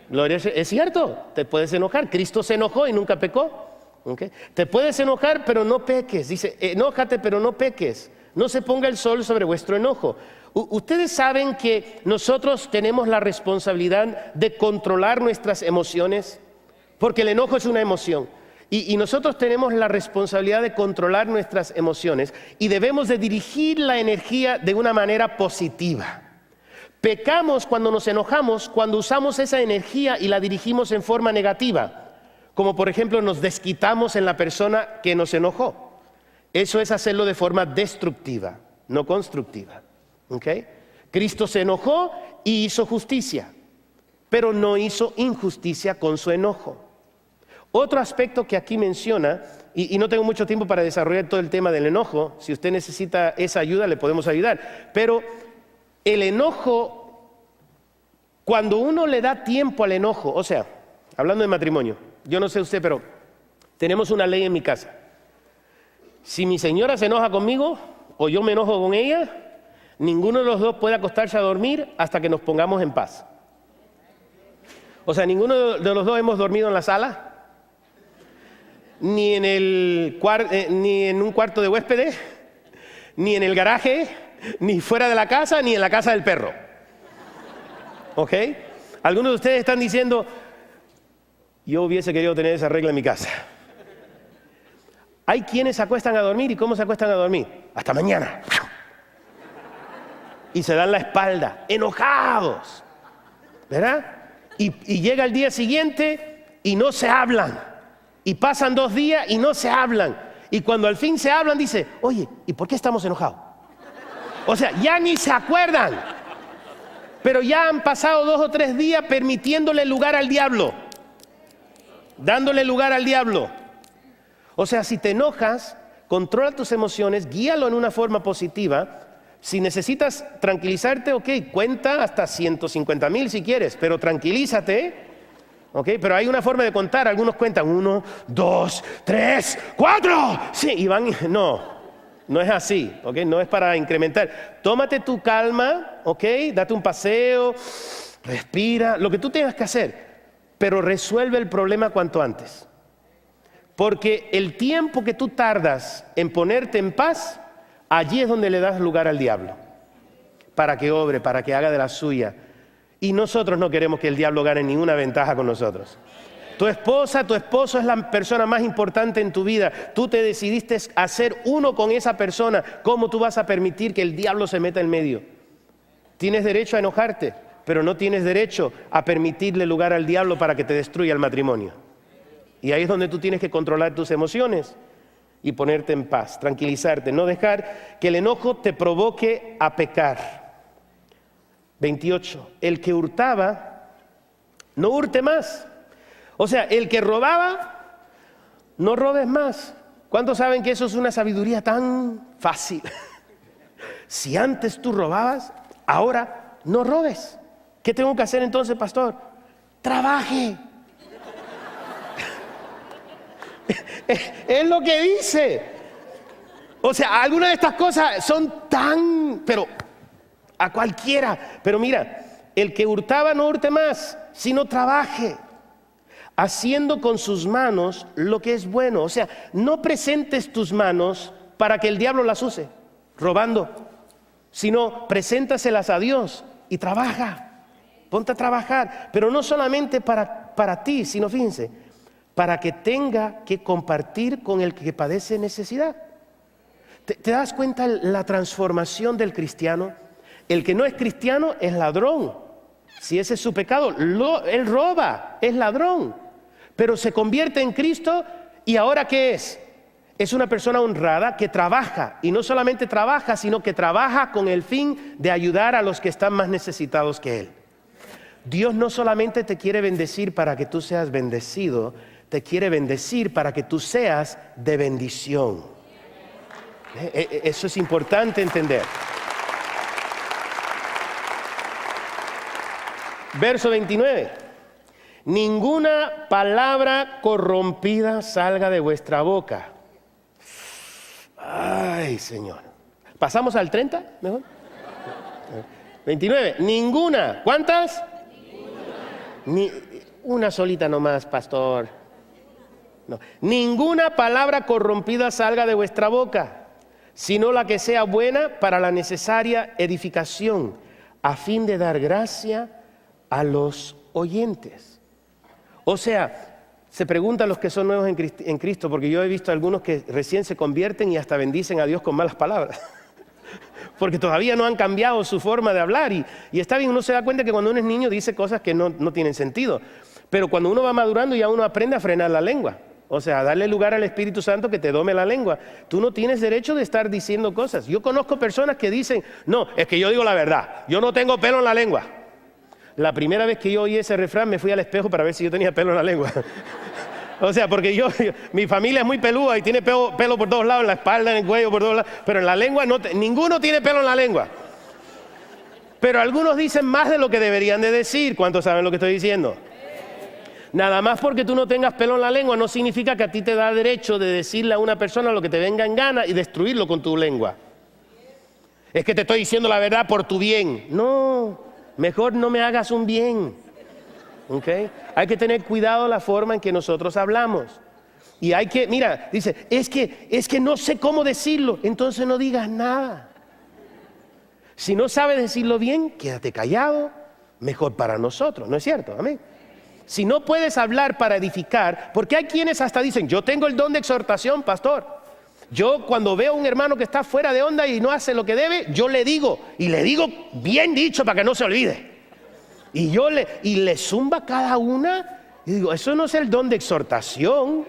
Gloria, es cierto, te puedes enojar. Cristo se enojó y nunca pecó. ¿Okay? Te puedes enojar, pero no peques. Dice, enójate, pero no peques. No se ponga el sol sobre vuestro enojo. Ustedes saben que nosotros tenemos la responsabilidad de controlar nuestras emociones, porque el enojo es una emoción. Y nosotros tenemos la responsabilidad de controlar nuestras emociones y debemos de dirigir la energía de una manera positiva. Pecamos cuando nos enojamos, cuando usamos esa energía y la dirigimos en forma negativa. Como por ejemplo nos desquitamos en la persona que nos enojó. Eso es hacerlo de forma destructiva, no constructiva. ¿Okay? Cristo se enojó y hizo justicia, pero no hizo injusticia con su enojo. Otro aspecto que aquí menciona, y no tengo mucho tiempo para desarrollar todo el tema del enojo, si usted necesita esa ayuda le podemos ayudar, pero el enojo, cuando uno le da tiempo al enojo, o sea, hablando de matrimonio, yo no sé usted, pero tenemos una ley en mi casa. Si mi señora se enoja conmigo o yo me enojo con ella, ninguno de los dos puede acostarse a dormir hasta que nos pongamos en paz. O sea, ninguno de los dos hemos dormido en la sala, ni en un cuarto de huéspedes, ni en el garaje, ni fuera de la casa, ni en la casa del perro. ¿Ok? Algunos de ustedes están diciendo, yo hubiese querido tener esa regla en mi casa. Hay quienes se acuestan a dormir, ¿y cómo se acuestan a dormir? Hasta mañana. Y se dan la espalda, enojados, ¿verdad? Y llega el día siguiente y no se hablan. Y pasan 2 días y no se hablan. Y cuando al fin se hablan, dice, oye, ¿y por qué estamos enojados? O sea, ya ni se acuerdan. Pero ya han pasado 2 o 3 días permitiéndole lugar al diablo. Dándole lugar al diablo. O sea, si te enojas, controla tus emociones, guíalo en una forma positiva. Si necesitas tranquilizarte, ok, cuenta hasta 150,000 si quieres, pero tranquilízate, ok, pero hay una forma de contar, algunos cuentan 1, 2, 3, 4, sí, y van, no es así, ok, no es para incrementar. Tómate tu calma, ok, date un paseo, respira, lo que tú tengas que hacer, pero resuelve el problema cuanto antes. Porque el tiempo que tú tardas en ponerte en paz, allí es donde le das lugar al diablo, para que obre, para que haga de la suya. Y nosotros no queremos que el diablo gane ninguna ventaja con nosotros. Tu esposa, tu esposo es la persona más importante en tu vida. Tú te decidiste a ser uno con esa persona. ¿Cómo tú vas a permitir que el diablo se meta en medio? Tienes derecho a enojarte, pero no tienes derecho a permitirle lugar al diablo para que te destruya el matrimonio. Y ahí es donde tú tienes que controlar tus emociones y ponerte en paz, tranquilizarte, no dejar que el enojo te provoque a pecar. 28. El que hurtaba, no hurte más. O sea, el que robaba, no robes más. ¿Cuántos saben que eso es una sabiduría tan fácil? Si antes tú robabas, ahora no robes. ¿Qué tengo que hacer entonces, pastor? Trabaje. Es lo que dice. O sea, algunas de estas cosas son tan, pero a cualquiera. Pero mira, el que hurtaba no hurte más, sino trabaje, haciendo con sus manos lo que es bueno. O sea, no presentes tus manos para que el diablo las use, robando, sino preséntaselas a Dios y trabaja. Ponte a trabajar, pero no solamente para ti, sino fíjense, para que tenga que compartir con el que padece necesidad. ¿Te das cuenta la transformación del cristiano? El que no es cristiano es ladrón. Si ese es su pecado, él roba, es ladrón. Pero se convierte en Cristo y ¿ahora qué es? Es una persona honrada que trabaja, y no solamente trabaja, sino que trabaja con el fin de ayudar a los que están más necesitados que él. Dios no solamente te quiere bendecir para que tú seas bendecido, te quiere bendecir para que tú seas de bendición. Eso es importante entender. Verso 29. Ninguna palabra corrompida salga de vuestra boca. Ay, Señor. ¿Pasamos al 30? Mejor. 29. Ninguna. ¿Cuántas? Ni una solita nomás, pastor. No. Ninguna palabra corrompida salga de vuestra boca, sino la que sea buena para la necesaria edificación, a fin de dar gracia a los oyentes. O sea, se preguntan los que son nuevos en Cristo, porque yo he visto algunos que recién se convierten y hasta bendicen a Dios con malas palabras. Porque todavía no han cambiado su forma de hablar y está bien, uno se da cuenta que cuando uno es niño dice cosas que no tienen sentido, pero cuando uno va madurando ya uno aprende a frenar la lengua, o sea, a darle lugar al Espíritu Santo que te dome la lengua. Tú no tienes derecho de estar diciendo cosas. Yo conozco personas que dicen, no, es que yo digo la verdad, yo no tengo pelo en la lengua. La primera vez que yo oí ese refrán me fui al espejo para ver si yo tenía pelo en la lengua. O sea, porque mi familia es muy peluda y tiene pelo por todos lados, en la espalda, en el cuello, por todos lados, pero en la lengua ninguno tiene pelo en la lengua. Pero algunos dicen más de lo que deberían de decir. ¿Cuántos saben lo que estoy diciendo? Nada más porque tú no tengas pelo en la lengua no significa que a ti te da derecho de decirle a una persona lo que te venga en gana y destruirlo con tu lengua. Es que te estoy diciendo la verdad por tu bien. No, mejor no me hagas un bien. ¿Okay? Hay que tener cuidado la forma en que nosotros hablamos. Y hay que, mira, dice, es que no sé cómo decirlo, entonces no digas nada. Si no sabes decirlo bien, quédate callado, mejor para nosotros, ¿no es cierto? Amén. Si no puedes hablar para edificar, porque hay quienes hasta dicen, yo tengo el don de exhortación, pastor. Yo cuando veo a un hermano que está fuera de onda y no hace lo que debe, yo le digo, y le digo bien dicho para que no se olvide. Y le zumba cada una, y digo, eso no es el don de exhortación.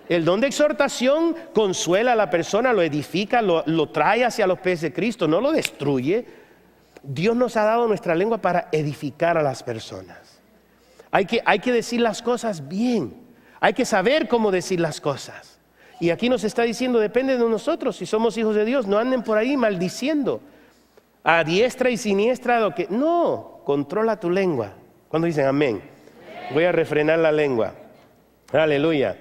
El don de exhortación consuela a la persona, lo edifica, lo trae hacia los pies de Cristo, no lo destruye. Dios nos ha dado nuestra lengua para edificar a las personas. Hay que decir las cosas bien, hay que saber cómo decir las cosas. Y aquí nos está diciendo, depende de nosotros, si somos hijos de Dios, no anden por ahí maldiciendo a diestra y siniestra lo que... No, controla tu lengua. ¿Cuándo dicen amén? Voy a refrenar la lengua. Aleluya.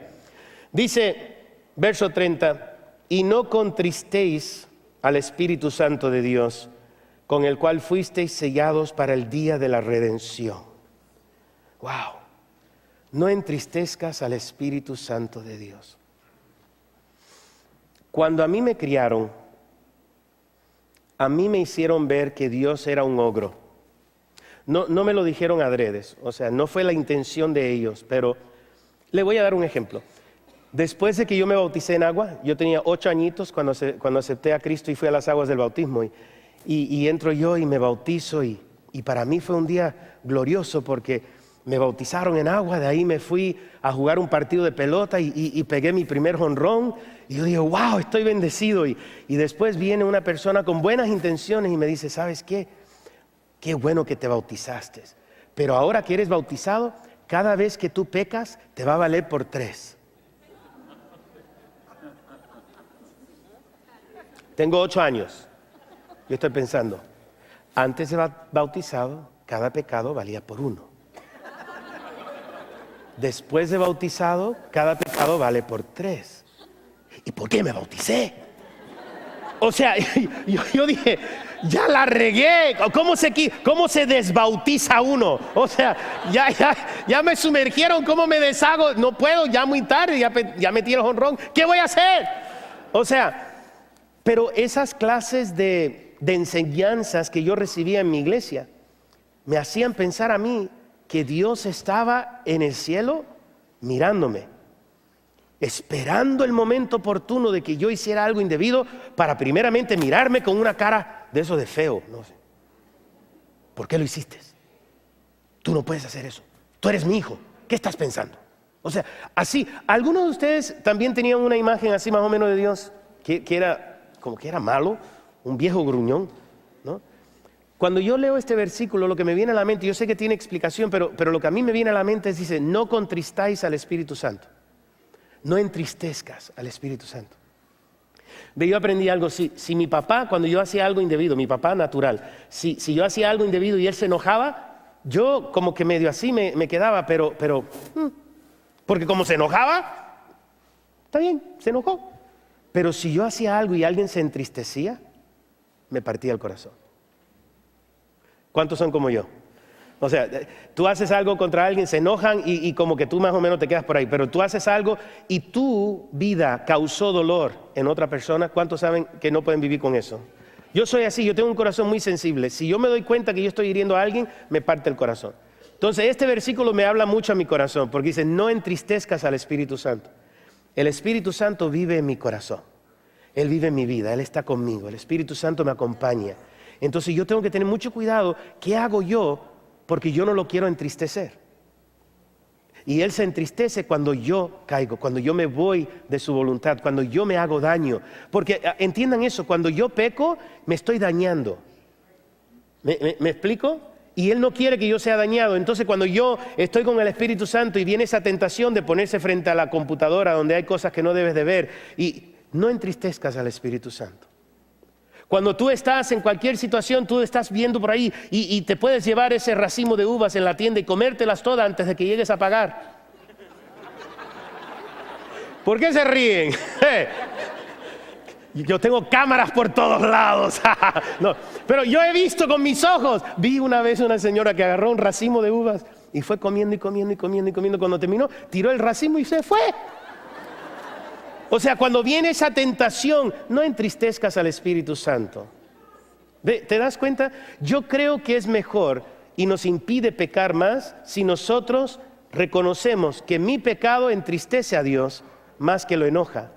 Dice, verso 30, y no contristéis al Espíritu Santo de Dios, con el cual fuisteis sellados para el día de la redención. Wow. No entristezcas al Espíritu Santo de Dios. Cuando a mí me criaron, a mí me hicieron ver que Dios era un ogro. No me lo dijeron adredes, o sea, no fue la intención de ellos, pero le voy a dar un ejemplo. Después de que yo me bauticé en agua, yo tenía 8 añitos cuando acepté a Cristo y fui a las aguas del bautismo. Y entro yo y me bautizo y para mí fue un día glorioso porque me bautizaron en agua. De ahí me fui a jugar un partido de pelota y pegué mi primer jonrón. Y yo digo, wow, estoy bendecido. Y después viene una persona con buenas intenciones y me dice, ¿sabes qué? Qué bueno que te bautizaste. Pero ahora que eres bautizado, cada vez que tú pecas, te va a valer por 3. Tengo 8 años. Yo estoy pensando, antes de bautizado, cada pecado valía por 1. Después de bautizado, cada pecado vale por 3. ¿Y por qué me bauticé? O sea, yo dije, ya la regué. ¿Cómo se desbautiza uno? O sea, ya me sumergieron. ¿Cómo me deshago? No puedo, ya muy tarde, ya metí el jonrón. ¿Qué voy a hacer? O sea, pero esas clases de enseñanzas que yo recibía en mi iglesia me hacían pensar a mí que Dios estaba en el cielo mirándome, esperando el momento oportuno de que yo hiciera algo indebido para primeramente mirarme con una cara de eso de feo. No sé. ¿Por qué lo hiciste? Tú no puedes hacer eso. Tú eres mi hijo. ¿Qué estás pensando? O sea, así, algunos de ustedes también tenían una imagen así más o menos de Dios, que era como que era malo, un viejo gruñón, ¿no? Cuando yo leo este versículo, lo que me viene a la mente, yo sé que tiene explicación, pero lo que a mí me viene a la mente es, dice, no contristáis al Espíritu Santo. No entristezcas al Espíritu Santo. Yo aprendí algo, si mi papá, cuando yo hacía algo indebido, mi papá natural, si yo hacía algo indebido y él se enojaba, yo como que medio así me quedaba, pero porque como se enojaba, está bien, se enojó. Pero si yo hacía algo y alguien se entristecía, me partía el corazón. ¿Cuántos son como yo? O sea, tú haces algo contra alguien, se enojan y como que tú más o menos te quedas por ahí. Pero tú haces algo y tu vida causó dolor en otra persona. ¿Cuántos saben que no pueden vivir con eso? Yo soy así, yo tengo un corazón muy sensible. Si yo me doy cuenta que yo estoy hiriendo a alguien, me parte el corazón. Entonces este versículo me habla mucho a mi corazón porque dice, no entristezcas al Espíritu Santo. El Espíritu Santo vive en mi corazón. Él vive en mi vida, Él está conmigo. El Espíritu Santo me acompaña. Entonces yo tengo que tener mucho cuidado. ¿Qué hago yo? Porque yo no lo quiero entristecer. Y Él se entristece cuando yo caigo, cuando yo me voy de su voluntad, cuando yo me hago daño. Porque entiendan eso, cuando yo peco, me estoy dañando. ¿Me explico? Y Él no quiere que yo sea dañado. Entonces cuando yo estoy con el Espíritu Santo y viene esa tentación de ponerse frente a la computadora donde hay cosas que no debes de ver, y no entristezcas al Espíritu Santo. Cuando tú estás en cualquier situación, tú estás viendo por ahí y te puedes llevar ese racimo de uvas en la tienda y comértelas todas antes de que llegues a pagar. ¿Por qué se ríen? Yo tengo cámaras por todos lados. No, pero yo he visto con mis ojos. Vi una vez una señora que agarró un racimo de uvas y fue comiendo y comiendo y comiendo y comiendo. Cuando terminó, tiró el racimo y se fue. O sea, cuando viene esa tentación, no entristezcas al Espíritu Santo. ¿Te das cuenta? Yo creo que es mejor y nos impide pecar más si nosotros reconocemos que mi pecado entristece a Dios más que lo enoja.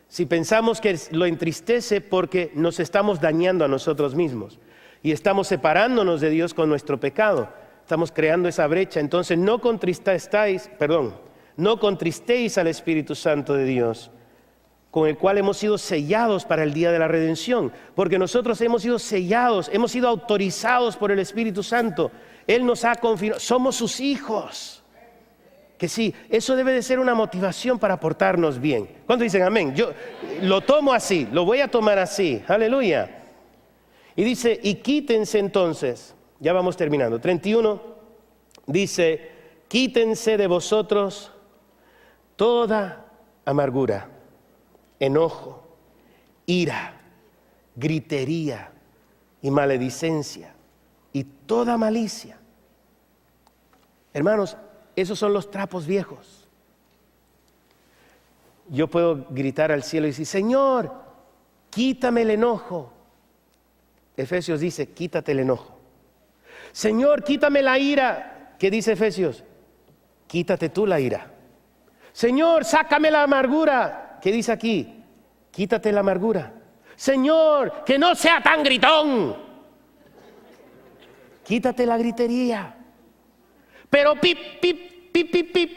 Si pensamos que lo entristece porque nos estamos dañando a nosotros mismos y estamos separándonos de Dios con nuestro pecado, estamos creando esa brecha. Entonces no contristéis al Espíritu Santo de Dios, con el cual hemos sido sellados para el día de la redención, porque nosotros hemos sido sellados, hemos sido autorizados por el Espíritu Santo. Él nos ha confirmado, somos sus hijos. Que sí, eso debe de ser una motivación para portarnos bien. ¿Cuántos dicen amén? Yo lo tomo así, lo voy a tomar así, aleluya. Y dice, y quítense entonces, ya vamos terminando, 31, dice, quítense de vosotros toda amargura, enojo, ira, gritería y maledicencia y toda malicia. Hermanos, esos son los trapos viejos. Yo puedo gritar al cielo y decir, Señor, quítame el enojo. Efesios dice, quítate el enojo. Señor, quítame la ira. ¿Qué dice Efesios? Quítate tú la ira. Señor, sácame la amargura. ¿Qué dice aquí? Quítate la amargura. Señor, que no sea tan gritón. Quítate la gritería. Pero pip, pip, pip, pip, pip.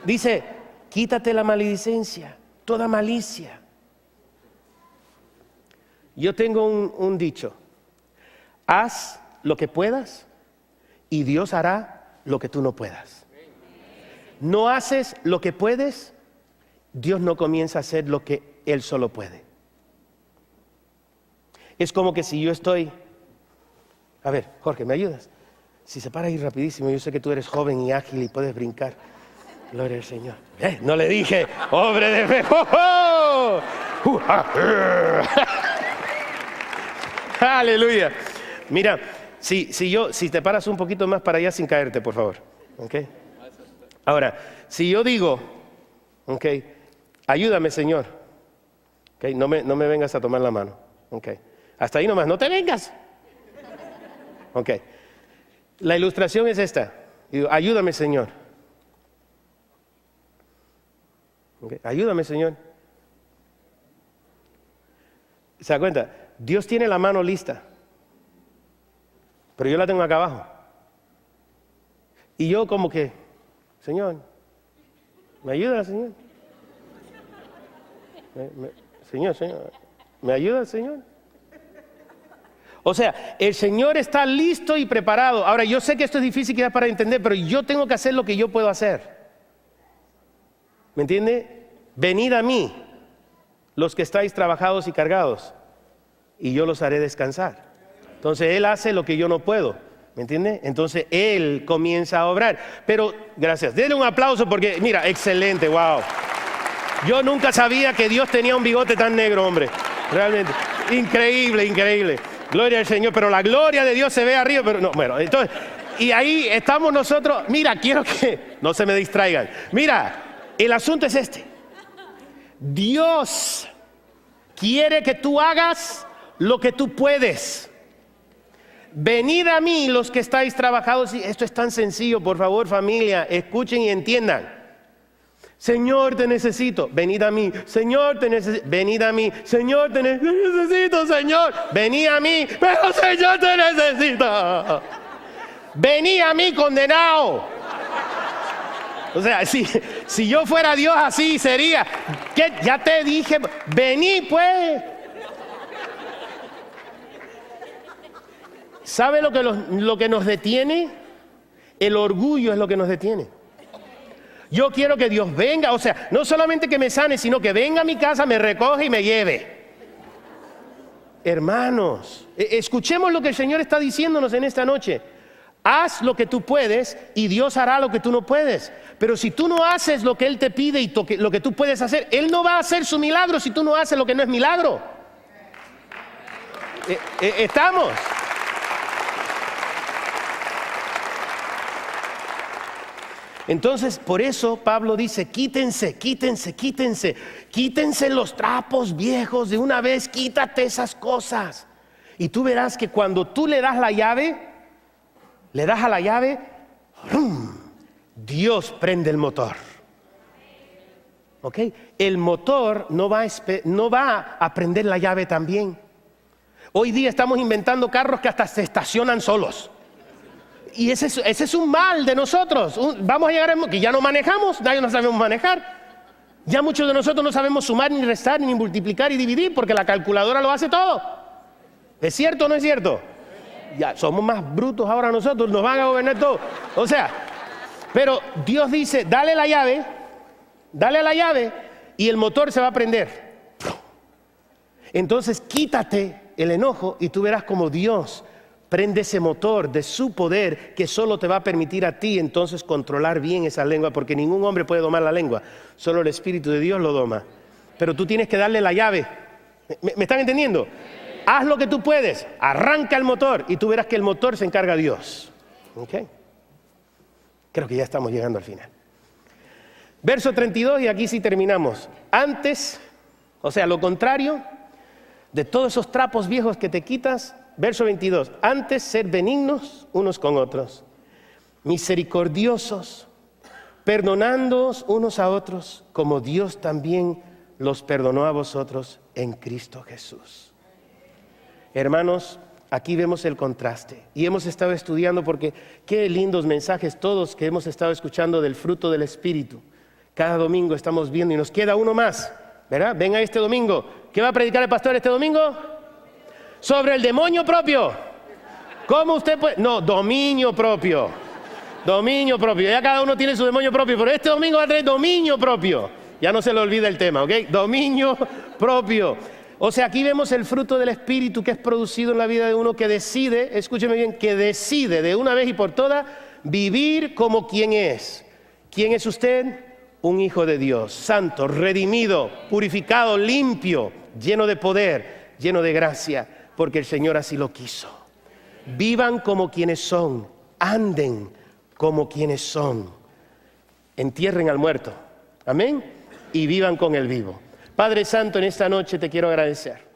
Dice, quítate la maledicencia, toda malicia. Yo tengo un dicho. Haz lo que puedas y Dios hará lo que tú no puedas. No haces lo que puedes, Dios no comienza a hacer lo que Él solo puede. Es como que si yo estoy... A ver, Jorge, ¿me ayudas? Si se para ahí rapidísimo, yo sé que tú eres joven y ágil y puedes brincar. Gloria al Señor. No le dije, hombre de fe. ¡Oh, oh! Aleluya. Mira, si te paras un poquito más para allá sin caerte, por favor. ¿Okay? Ahora, si yo digo, okay, ayúdame, Señor. Okay, no me vengas a tomar la mano. Okay. Hasta ahí nomás, no te vengas. Okay. La ilustración es esta. Digo, ayúdame, Señor. Okay. Ayúdame, Señor. ¿Se da cuenta? Dios tiene la mano lista, pero yo la tengo acá abajo. Y yo como que, Señor, ¿me ayuda, Señor? Señor, ¿me ayuda, Señor? O sea, el Señor está listo y preparado. Ahora, yo sé que esto es difícil quizás para entender, pero yo tengo que hacer lo que yo puedo hacer. ¿Me entiende? Venid a mí, los que estáis trabajados y cargados, y yo los haré descansar. Entonces, Él hace lo que yo no puedo. ¿Me entiende? Entonces, Él comienza a obrar. Pero, gracias. Denle un aplauso porque, mira, excelente, wow. Yo nunca sabía que Dios tenía un bigote tan negro, hombre. Realmente. Increíble, increíble. Gloria al Señor. Pero la gloria de Dios se ve arriba. Pero no, bueno, entonces, y ahí estamos nosotros. Mira, quiero que no se me distraigan. Mira, el asunto es este. Dios quiere que tú hagas lo que tú puedes. Venid a mí los que estáis trabajados. Esto es tan sencillo, por favor, familia, escuchen y entiendan. Señor, te necesito, venid a mí. Señor, te necesito, venid a mí. Señor, te necesito, Señor, venid a mí. Pero Señor, te necesito. Venid a mí, condenado. O sea, si yo fuera Dios así sería, ¿qué? Ya te dije, vení pues. ¿Sabe lo que nos detiene? El orgullo es lo que nos detiene. Yo quiero que Dios venga, o sea, no solamente que me sane, sino que venga a mi casa, me recoge y me lleve. Hermanos, escuchemos lo que el Señor está diciéndonos en esta noche. Haz lo que tú puedes y Dios hará lo que tú no puedes. Pero si tú no haces lo que Él te pide y lo que tú puedes hacer, Él no va a hacer su milagro si tú no haces lo que no es milagro. ¿Estamos? Entonces, por eso Pablo dice, quítense los trapos viejos de una vez, quítate esas cosas. Y tú verás que cuando tú le das a la llave, ¡rum!, Dios prende el motor. ¿Ok? El motor no va a prender la llave también. Hoy día estamos inventando carros que hasta se estacionan solos. Y ese es un mal de nosotros. Vamos a llegar a que ya no manejamos, nadie no sabemos manejar. Ya muchos de nosotros no sabemos sumar, ni restar, ni multiplicar y dividir, porque la calculadora lo hace todo. ¿Es cierto o no es cierto? Ya somos más brutos ahora nosotros, nos van a gobernar todo. O sea, pero Dios dice, dale a la llave y el motor se va a prender. Entonces quítate el enojo y tú verás como Dios prende ese motor de su poder que solo te va a permitir a ti entonces controlar bien esa lengua, porque ningún hombre puede domar la lengua, solo el Espíritu de Dios lo doma. Pero tú tienes que darle la llave. ¿Me están entendiendo? Haz lo que tú puedes, arranca el motor y tú verás que el motor se encarga Dios. ¿Ok? Creo que ya estamos llegando al final. Verso 32 y aquí sí terminamos. Antes, o sea, lo contrario de todos esos trapos viejos que te quitas. Verso 22, antes ser benignos unos con otros, misericordiosos, perdonándoos unos a otros, como Dios también los perdonó a vosotros en Cristo Jesús. Hermanos, aquí vemos el contraste y hemos estado estudiando porque qué lindos mensajes todos que hemos estado escuchando del fruto del Espíritu. Cada domingo estamos viendo y nos queda uno más, ¿verdad? Venga este domingo. ¿Qué va a predicar el pastor este domingo? Sobre el demonio propio. ¿Cómo usted puede? No, dominio propio. Dominio propio. Ya cada uno tiene su demonio propio, pero este domingo va a tener dominio propio. Ya no se le olvida el tema, ¿ok? Dominio propio. O sea, aquí vemos el fruto del Espíritu que es producido en la vida de uno que decide, escúcheme bien, que decide de una vez y por todas vivir como quien es. ¿Quién es usted? un hijo de Dios, santo, redimido, purificado, limpio, lleno de poder, lleno de gracia, porque el Señor así lo quiso. Vivan como quienes son, anden como quienes son. Entierren al muerto, amén, y vivan con el vivo. Padre Santo, en esta noche te quiero agradecer